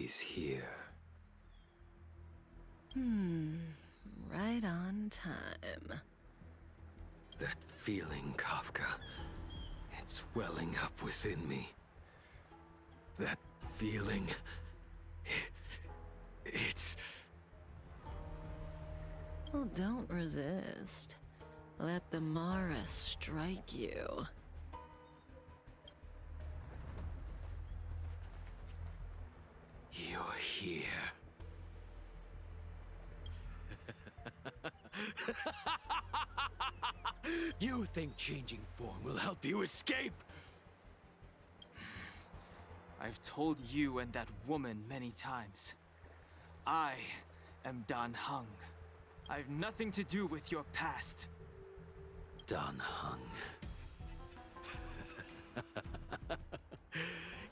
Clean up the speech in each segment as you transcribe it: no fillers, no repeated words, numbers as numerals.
he's here. Right on time. That feeling, Kafka. It's welling up within me. That feeling... It's... Well, don't resist. Let the Mara strike you. You're here. You think changing form will help you escape? I've told you and that woman many times. I am Dan Heng. I've nothing to do with your past. Dan Heng.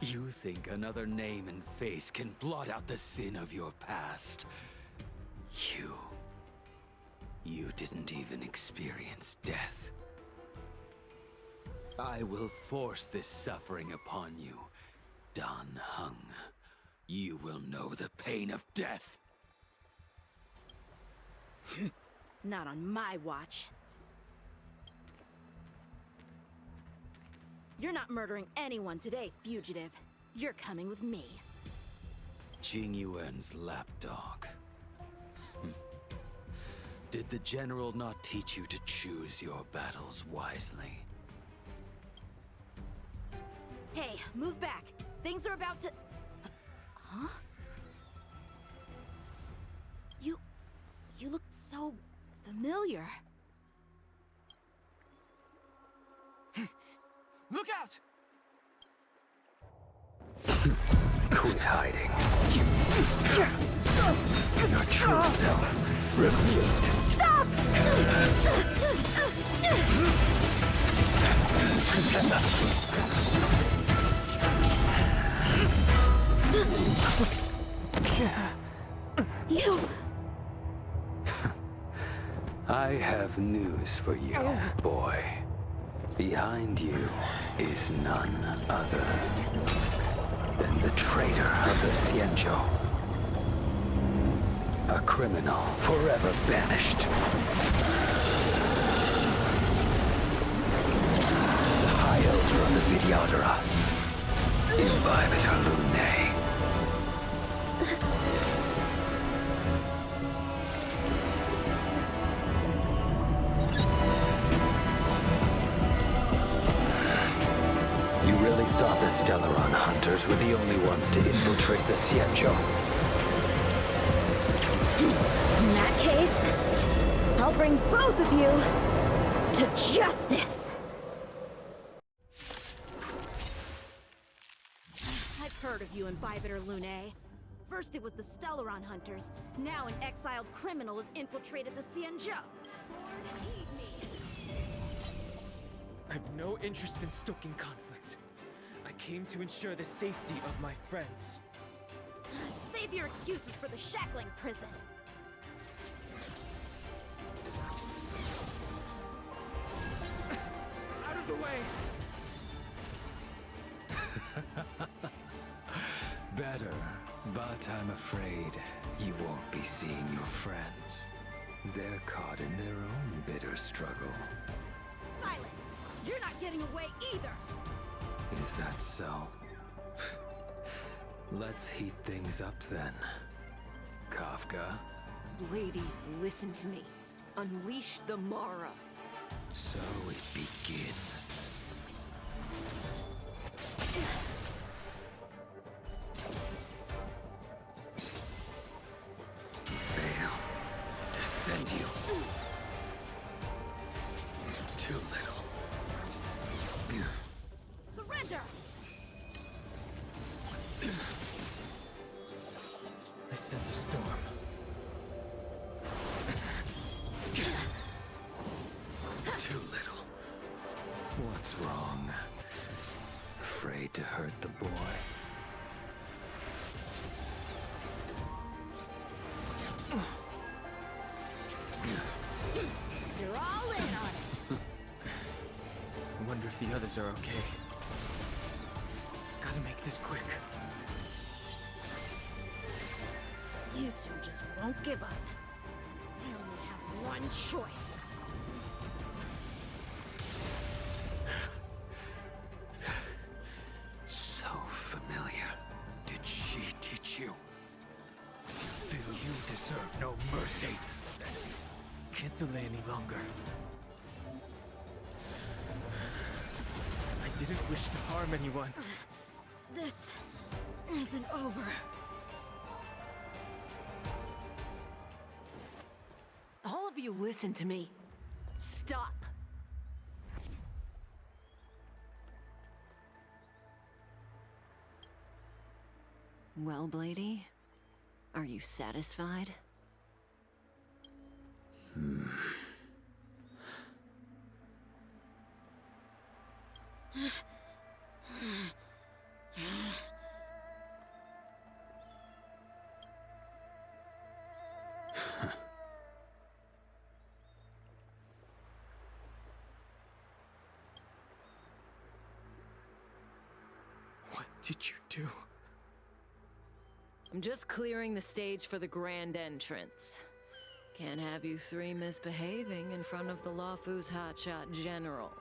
You think another name and face can blot out the sin of your past? You didn't even experience death. I will force this suffering upon you, Dan Heng. You will know the pain of death. Not on my watch. You're not murdering anyone today, fugitive. You're coming with me. Jing Yuan's lapdog. Did the general not teach you to choose your battles wisely? Hey, move back. Things are about to... Huh? You look so familiar. Look out! Quit hiding. Your true self revealed. Stop! You... I have news for you, boy. Behind you is none other than the traitor of the Xianzhou. A criminal forever banished. The High Elder of the Vidyadhara. Imbibitor Lunae. You really thought the Stellaron hunters were the only ones to infiltrate the Xianzhou? In that case, I'll bring both of you to justice! I've heard of you, Imbibitor Lunae. First it was the Stellaron hunters, now an exiled criminal has infiltrated the Xianzhou. Sword, eat me! I've no interest in stoking conflict. I came to ensure the safety of my friends. Save your excuses for the shackling prison. Out of the way! Better, but I'm afraid you won't be seeing your friends. They're caught in their own bitter struggle. Silence! You're not getting away either! Is that so? Let's heat things up then. Kafka? Lady, listen to me. Unleash the Mara. So it begins. Fail to send you. Too little. Surrender! I sense a storm. Too little. What's wrong? Afraid to hurt the boy? You're all in on it! I wonder if the others are okay. Gotta make this quick. You two just won't give up. I only have one choice. So familiar. Did she teach you? Then you deserve no mercy. Can't delay any longer. I didn't wish to harm anyone. This isn't over. All of you listen to me. Stop. Well, Blady, are you satisfied? What did you do? I'm just clearing the stage for the grand entrance. Can't have you three misbehaving in front of the Luofu's hotshot general.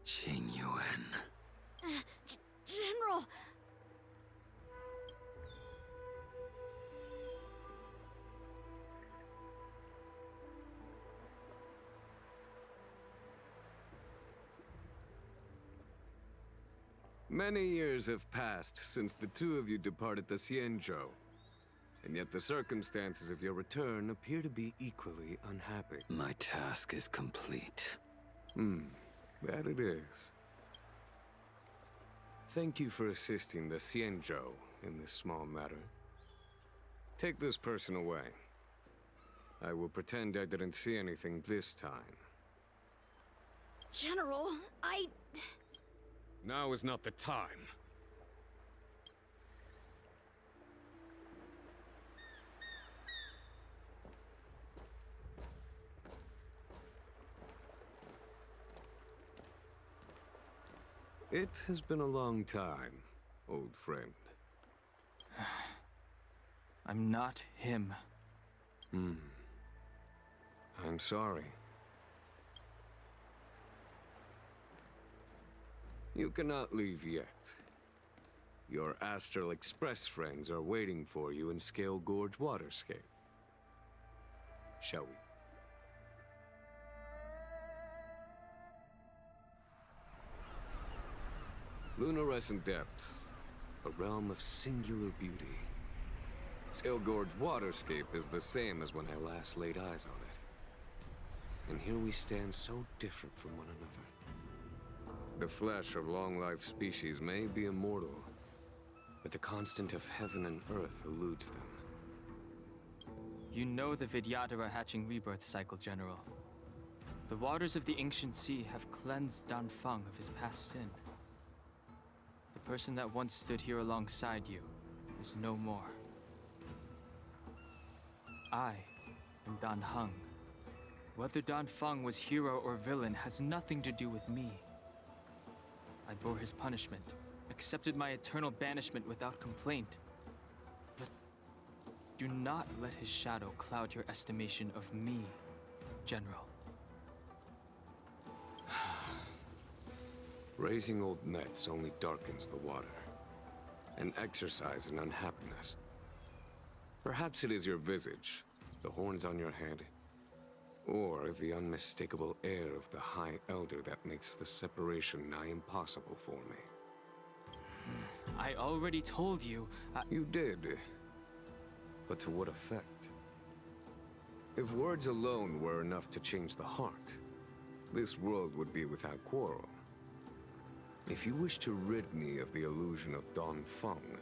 Qingyuan. General! Many years have passed since the two of you departed the Xianzhou, and yet the circumstances of your return appear to be equally unhappy. My task is complete. That it is. Thank you for assisting the Xianzhou in this small matter. Take this person away. I will pretend I didn't see anything this time. General, Now is not the time. It has been a long time, old friend. I'm not him. I'm sorry. You cannot leave yet. Your Astral Express friends are waiting for you in Scale Gorge Waterscape. Shall we? Lunarescent Depths, a realm of singular beauty. Scale Gorge Waterscape is the same as when I last laid eyes on it. And here we stand so different from one another. The flesh of long-life species may be immortal, but the constant of heaven and earth eludes them. You know the Vidyadhara hatching rebirth cycle, General. The waters of the ancient sea have cleansed Danfeng of his past sin. The person that once stood here alongside you is no more. I am Dan Heng. Whether Danfeng was hero or villain has nothing to do with me. I bore his punishment, accepted my eternal banishment without complaint. But do not let his shadow cloud your estimation of me, General. Raising old nets only darkens the water, an exercise in unhappiness. Perhaps it is your visage, the horns on your head, or the unmistakable air of the High Elder that makes the separation nigh impossible for me. I already told you. You did. But to what effect? If words alone were enough to change the heart, this world would be without quarrel. If you wish to rid me of the illusion of Danfeng,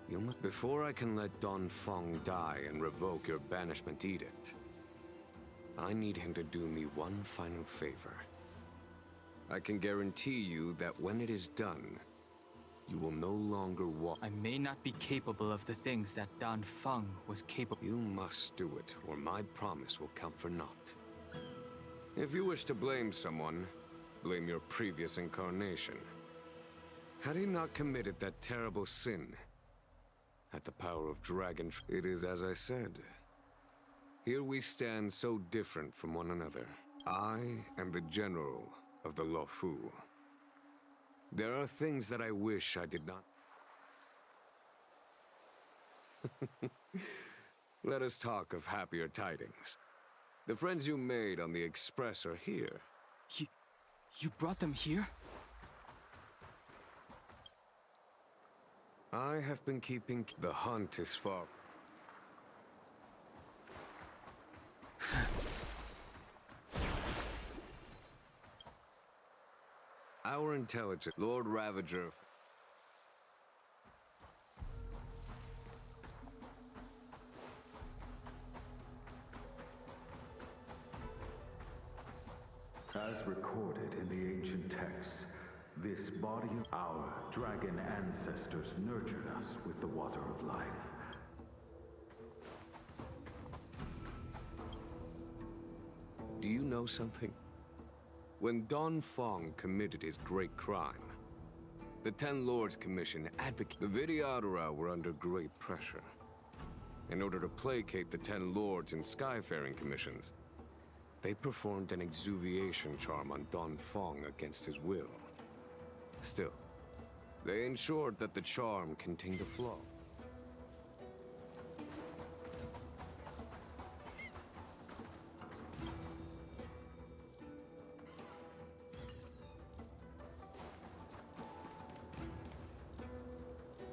you must... Before I can let Danfeng die and revoke your banishment edict, I need him to do me one final favor. I can guarantee you that when it is done, You will no longer walk. I may not be capable of the things that Dan Feng was capable. You must do it, or my promise will count for naught. If you wish to blame someone, blame your previous incarnation. Had he not committed that terrible sin, had the power of dragon, it is as I said. Here we stand so different from one another. I am the general of the Luofu. There are things that I wish I did not. Let us talk of happier tidings. The friends you made on the Express are here. You brought them here? I have been keeping... The hunt is far. Our intelligence, Lord Ravager. As recorded in the ancient texts, this body of our dragon ancestors nurtured us with the water of life. Do you know something? When Dan Feng committed his great crime, the Ten Lords Commission advocated. The Vidyadhara were under great pressure. In order to placate the Ten Lords and Skyfaring Commissions, they performed an exuviation charm on Dan Feng against his will. Still, they ensured that the charm contained a flaw.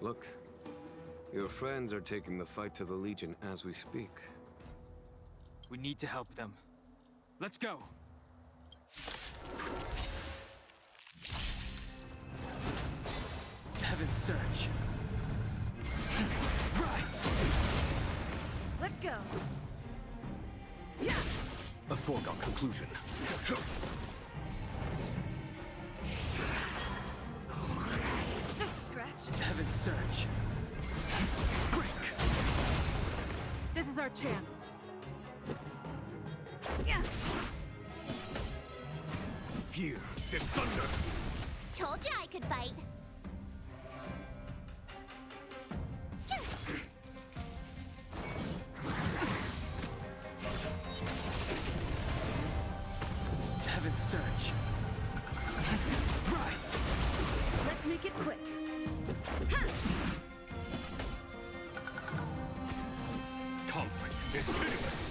Look, your friends are taking the fight to the Legion as we speak. We need to help them. Let's go! Heaven's Surge. Rise! Let's go. A foregone conclusion. Just a scratch. Heaven's Surge. Break! This is our chance. Here, the thunder! Told you I could fight. Heaven's Surge. Rise! Let's make it quick. Conflict is pitiless!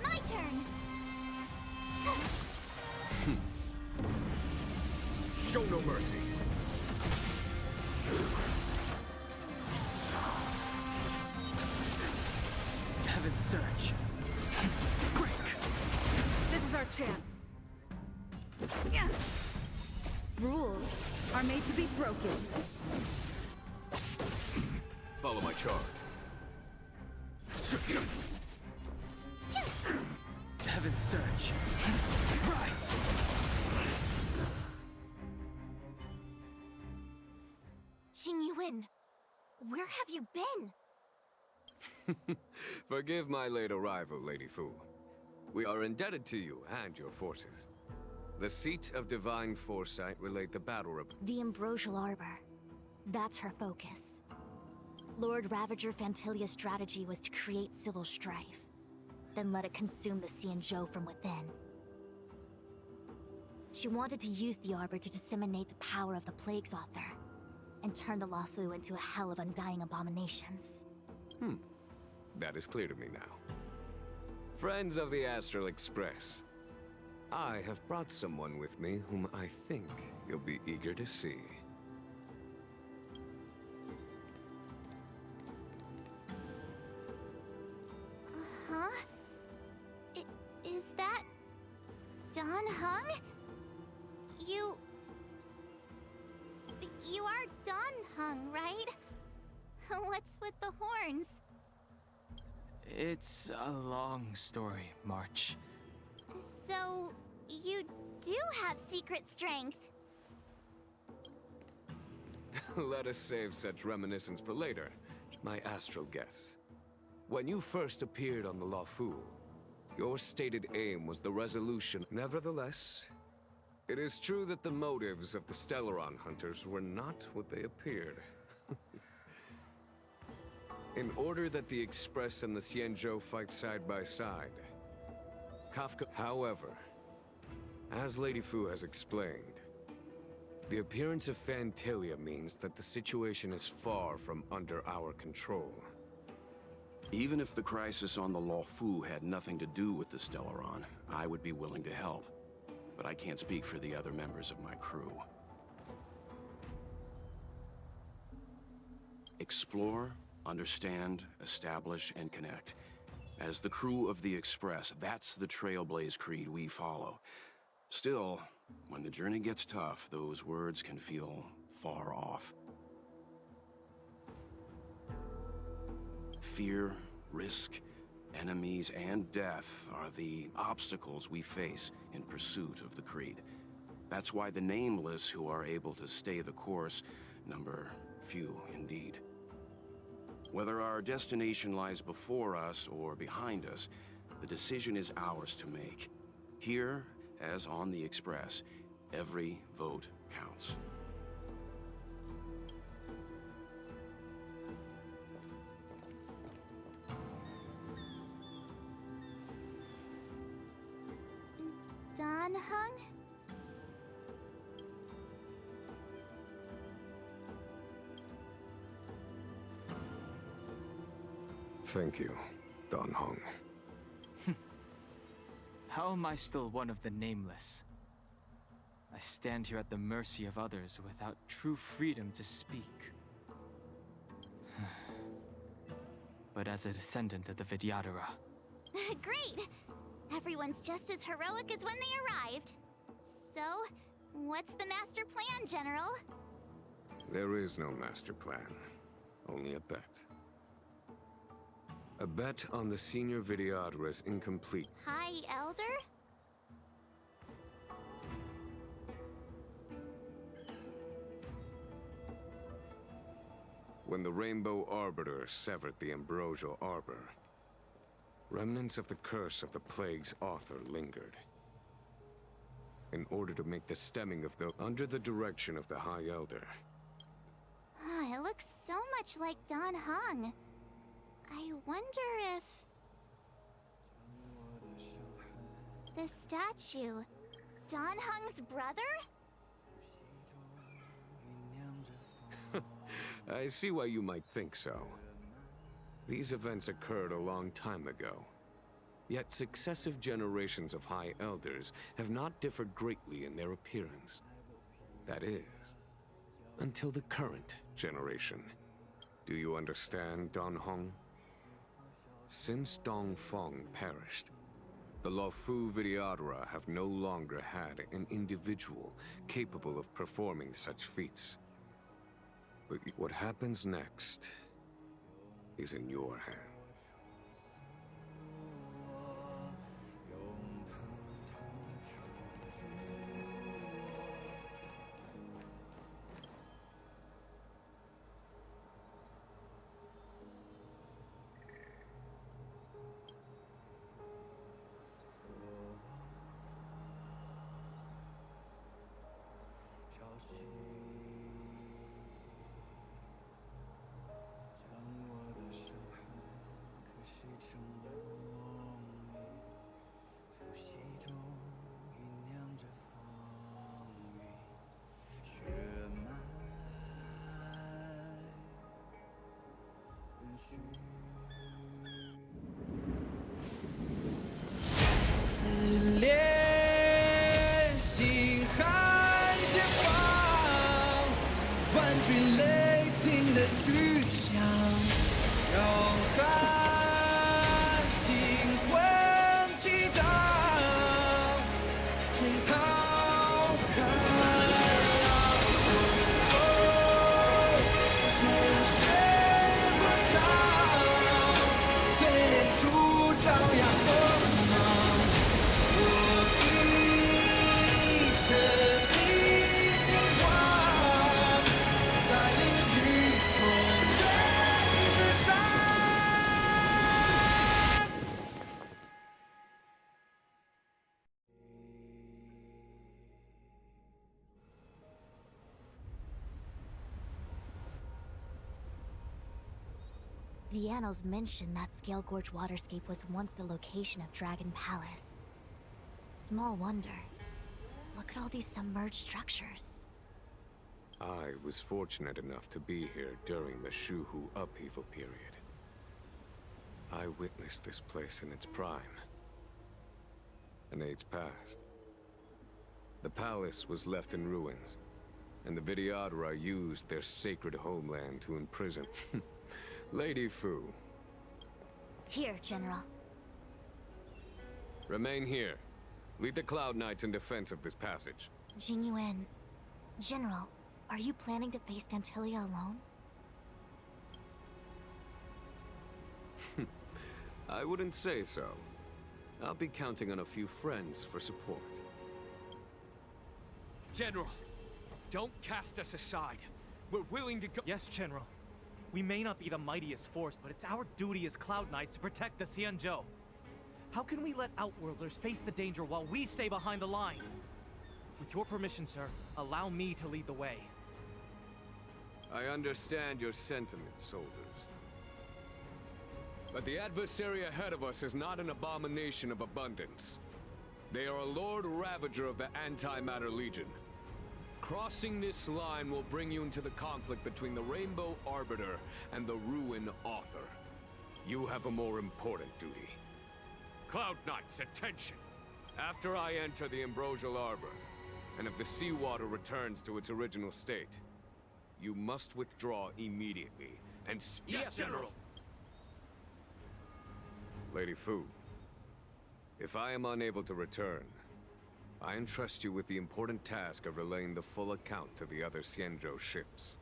My turn. Show no mercy! Heaven's Surge. Break! This is our chance. Rules are made to be broken. Follow my charge. Heaven's Surge. Rise! Xing Yuan, where have you been? Forgive my late arrival, Lady Fu. We are indebted to you and your forces. The seat of divine foresight relayed the battle report. The Ambrosial Arbor. That's her focus. Lord Ravager Fantilia's strategy was to create civil strife, then let it consume the Xianzhou from within. She wanted to use the Arbor to disseminate the power of the Plague's author, and turn the Luofu into a hell of undying abominations. That is clear to me now. Friends of the Astral Express, I have brought someone with me whom I think you'll be eager to see. Huh? Is that... Dan Heng? You are Dan Heng, right? What's with the horns? It's a long story, March. So, you do have secret strength. Let us save such reminiscence for later, my astral guests. When you first appeared on the Luofu, your stated aim was the resolution. Nevertheless, it is true that the motives of the Stellaron hunters were not what they appeared. In order that the Express and the Xianzhou fight side by side, Kafka... However, as Lady Fu has explained, the appearance of Phantilia means that the situation is far from under our control. Even if the crisis on the Luofu had nothing to do with the Stellaron, I would be willing to help. But I can't speak for the other members of my crew. Explore, understand, establish, and connect. As the crew of the Express, that's the Trailblaze creed we follow. Still, when the journey gets tough, those words can feel far off. Fear, risk, enemies, and death are the obstacles we face in pursuit of the creed. That's why the nameless who are able to stay the course number few indeed. Whether our destination lies before us or behind us, the decision is ours to make. Here, as on the Express, every vote counts. Don Heng? Thank you, Don Heng. How am I still one of the nameless? I stand here at the mercy of others without true freedom to speak. But as a descendant of the Vidyadhara... Great! Everyone's just as heroic as when they arrived. So, what's the master plan, General? There is no master plan, only a bet. A bet on the senior Vidyadhara is incomplete. High Elder? When the Rainbow Arbiter severed the Ambrosial Arbor, remnants of the curse of the plague's author lingered. In order to make the stemming of the... under the direction of the High Elder. It looks so much like Don Heng. I wonder if... the statue... Don Heng's brother? I see why you might think so. These events occurred a long time ago. Yet successive generations of High Elders have not differed greatly in their appearance. That is, until the current generation. Do you understand, Don Heng? Since Dong Feng perished, the Luofu Vidyadhara have no longer had an individual capable of performing such feats. But what happens next is in your hand. The annals mention that Scale Gorge waterscape was once the location of Dragon Palace. Small wonder. Look at all these submerged structures. I was fortunate enough to be here during the Shuhu upheaval period. I witnessed this place in its prime. An age passed. The palace was left in ruins, and the Vidyadhara used their sacred homeland to imprison Lady Fu. Here, General. Remain here. Lead the Cloud Knights in defense of this passage. Jingyuan. General, are you planning to face Phantilia alone? I wouldn't say so. I'll be counting on a few friends for support. General, don't cast us aside. We're willing to go— Yes, General. We may not be the mightiest force, but it's our duty as Cloud Knights to protect the Xianzhou. How can we let Outworlders face the danger while we stay behind the lines? With your permission, sir, allow me to lead the way. I understand your sentiments, soldiers. But the adversary ahead of us is not an abomination of abundance. They are a Lord Ravager of the Antimatter Legion. Crossing this line will bring you into the conflict between the Rainbow Arbiter and the Ruin Author. You have a more important duty. Cloud Knights, attention! After I enter the Ambrosial Arbor, and if the seawater returns to its original state, you must withdraw immediately and Yes, General! Lady Fu, if I am unable to return, I entrust you with the important task of relaying the full account to the other Xianzhou ships.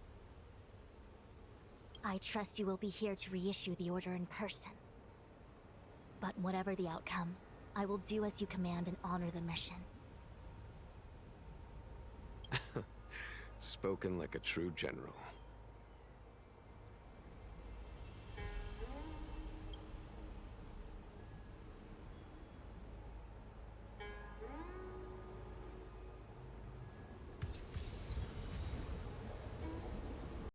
I trust you will be here to reissue the order in person. But whatever the outcome, I will do as you command and honor the mission. Spoken like a true general.